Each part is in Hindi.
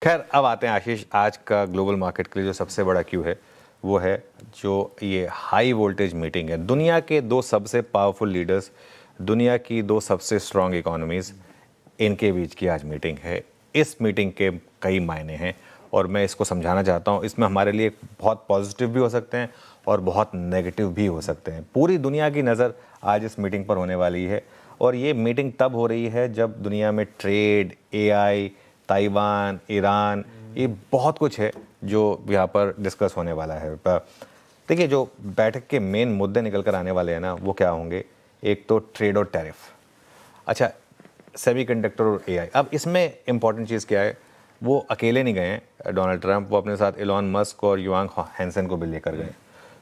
खैर अब आते हैं आशीष, आज का ग्लोबल मार्केट के लिए जो सबसे बड़ा क्यू है वो है जो ये हाई वोल्टेज मीटिंग है। दुनिया के दो सबसे पावरफुल लीडर्स, दुनिया की दो सबसे स्ट्रांग इकोनॉमीज़, इनके बीच की आज मीटिंग है। इस मीटिंग के कई मायने हैं और मैं इसको समझाना चाहता हूँ। इसमें हमारे लिए बहुत पॉजिटिव भी हो सकते हैं और बहुत नेगेटिव भी हो सकते हैं। पूरी दुनिया की नज़र आज इस मीटिंग पर होने वाली है और ये मीटिंग तब हो रही है जब दुनिया में ट्रेड, एआई, ताइवान, ईरान, ये बहुत कुछ है जो यहाँ पर डिस्कस होने वाला है। देखिए, जो बैठक के मेन मुद्दे निकल कर आने वाले हैं ना, वो क्या होंगे? एक तो ट्रेड और टैरिफ, अच्छा सेमीकंडक्टर और एआई। अब इसमें इंपॉर्टेंट चीज़ क्या है, वो अकेले नहीं गए हैं डोनाल्ड ट्रंप, वो अपने साथ एलोन मस्क और युआंग हैंसन को भी लेकर गए।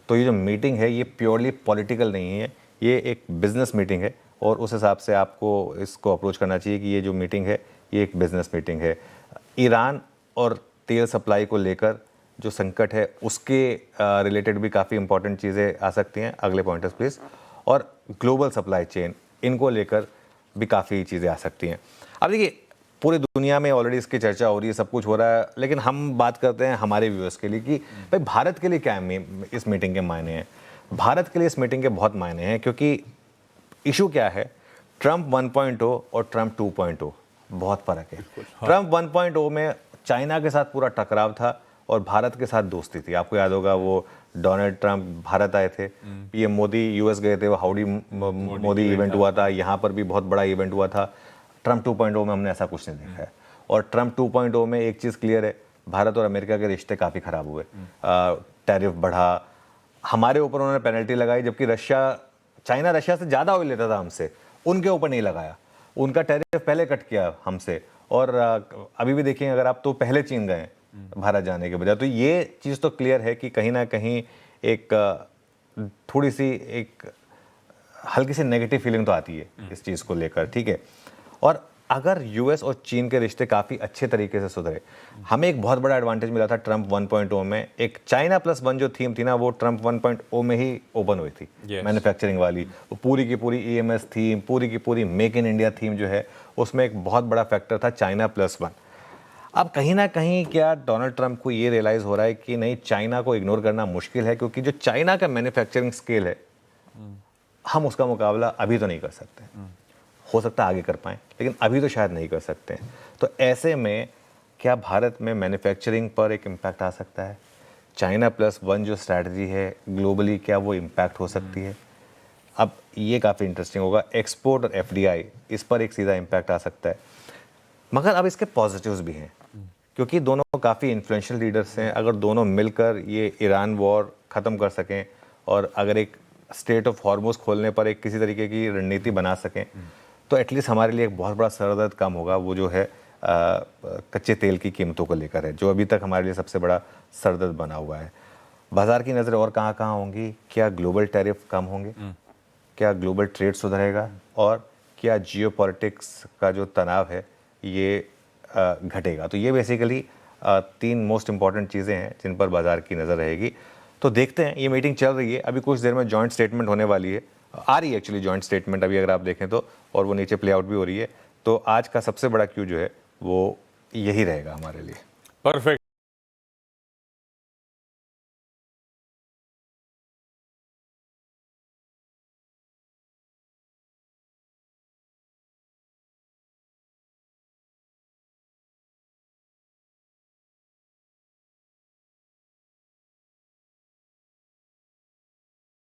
तो ये जो मीटिंग है ये प्योरली पॉलिटिकल नहीं है, ये एक बिजनेस मीटिंग है और उस हिसाब से आपको इसको अप्रोच करना चाहिए कि ये जो मीटिंग है ये एक बिजनेस मीटिंग है। ईरान और तेल सप्लाई को लेकर जो संकट है उसके रिलेटेड भी काफ़ी इंपॉर्टेंट चीज़ें आ सकती हैं, अगले पॉइंटर्स प्लीज़। और ग्लोबल सप्लाई चेन, इनको लेकर भी काफ़ी चीज़ें आ सकती हैं। अब देखिए, पूरी दुनिया में ऑलरेडी इसकी चर्चा हो रही है, सब कुछ हो रहा है, लेकिन हम बात करते हैं हमारे व्यूअर्स के लिए कि भाई भारत के लिए क्या है इस मीटिंग के मायने हैं। भारत के लिए इस मीटिंग के बहुत मायने हैं, क्योंकि इशू क्या है, ट्रंप 1.0 और ट्रंप 2.0 बहुत फ़र्क है। ट्रंप 1.0 में चाइना के साथ पूरा टकराव था और भारत के साथ दोस्ती थी। आपको याद होगा वो डोनाल्ड ट्रंप भारत आए थे, पीएम मोदी यूएस गए थे, वो हाउडी मोदी इवेंट हुआ था, यहाँ पर भी बहुत बड़ा इवेंट हुआ था। ट्रंप 2.0 में हमने ऐसा कुछ नहीं देखा है। और ट्रंप 2.0 में एक चीज़ क्लियर है, भारत और अमेरिका के रिश्ते काफ़ी ख़राब हुए, टैरिफ बढ़ा, हमारे ऊपर उन्होंने पेनल्टी लगाई, जबकि चाइना रशिया से ज़्यादा ऑयल लेता था हमसे, उनके ऊपर नहीं लगाया, उनका टैरिफ पहले कट किया हमसे। और अभी भी देखिए, अगर आप तो पहले चीन गए भारत जाने के बजाय, तो ये चीज़ तो क्लियर है कि कहीं ना कहीं एक थोड़ी सी एक हल्की सी नेगेटिव फीलिंग तो आती है इस चीज़ को लेकर, ठीक है। और अगर यूएस और चीन के रिश्ते काफ़ी अच्छे तरीके से सुधरे, हमें एक बहुत बड़ा एडवांटेज मिला था ट्रंप 1.0 में। एक चाइना +1 जो थीम थी ना, वो ट्रंप 1.0 में ही ओपन हुई थी, मैन्युफैक्चरिंग वाली। वो पूरी की पूरी ईएमएस थीम, पूरी की पूरी मेक इन इंडिया थीम जो है, उसमें एक बहुत बड़ा फैक्टर था चाइना +1। अब कहीं ना कहीं क्या डोनाल्ड ट्रंप को ये रियलाइज़ हो रहा है कि नहीं, चाइना को इग्नोर करना मुश्किल है, क्योंकि जो चाइना का मैन्युफैक्चरिंग स्केल है, हम उसका मुकाबला अभी तो नहीं कर सकते। हो सकता है आगे कर पाएँ, लेकिन अभी तो शायद नहीं कर सकते हैं। तो ऐसे में क्या भारत में मैन्युफैक्चरिंग पर एक इम्पैक्ट आ सकता है? चाइना +1 जो स्ट्रैटेजी है ग्लोबली, क्या वो इम्पैक्ट हो सकती है? अब ये काफ़ी इंटरेस्टिंग होगा। एक्सपोर्ट और एफडीआई, इस पर एक सीधा इम्पैक्ट आ सकता है। मगर अब इसके पॉजिटिव्स भी हैं, क्योंकि दोनों काफ़ी इन्फ्लुएंशियल लीडर्स हैं। अगर दोनों मिलकर ये ईरान वॉर ख़त्म कर सकें और अगर एक स्टेट ऑफ हॉर्मुज़ खोलने पर एक किसी तरीके की रणनीति बना सकें, तो एटलीस्ट हमारे लिए एक बहुत बड़ा सरदर्द कम होगा। वो जो है कच्चे तेल की कीमतों को लेकर है, जो अभी तक हमारे लिए सबसे बड़ा सरदर्द बना हुआ है। बाजार की नज़रें और कहाँ कहाँ होंगी? क्या ग्लोबल टैरिफ कम होंगे? क्या ग्लोबल ट्रेड सुधरेगा? और क्या जियोपॉलिटिक्स का जो तनाव है ये घटेगा? तो ये बेसिकली 3 मोस्ट इंपॉर्टेंट चीज़ें हैं जिन पर बाजार की नज़र रहेगी। तो देखते हैं, ये मीटिंग चल रही है, अभी कुछ देर में जॉइंट स्टेटमेंट होने वाली है, आ रही है एक्चुअली जॉइंट स्टेटमेंट अभी अगर आप देखें तो, और वो नीचे प्ले आउट भी हो रही है। तो आज का सबसे बड़ा क्यू जो है वो यही रहेगा हमारे लिए। परफेक्ट।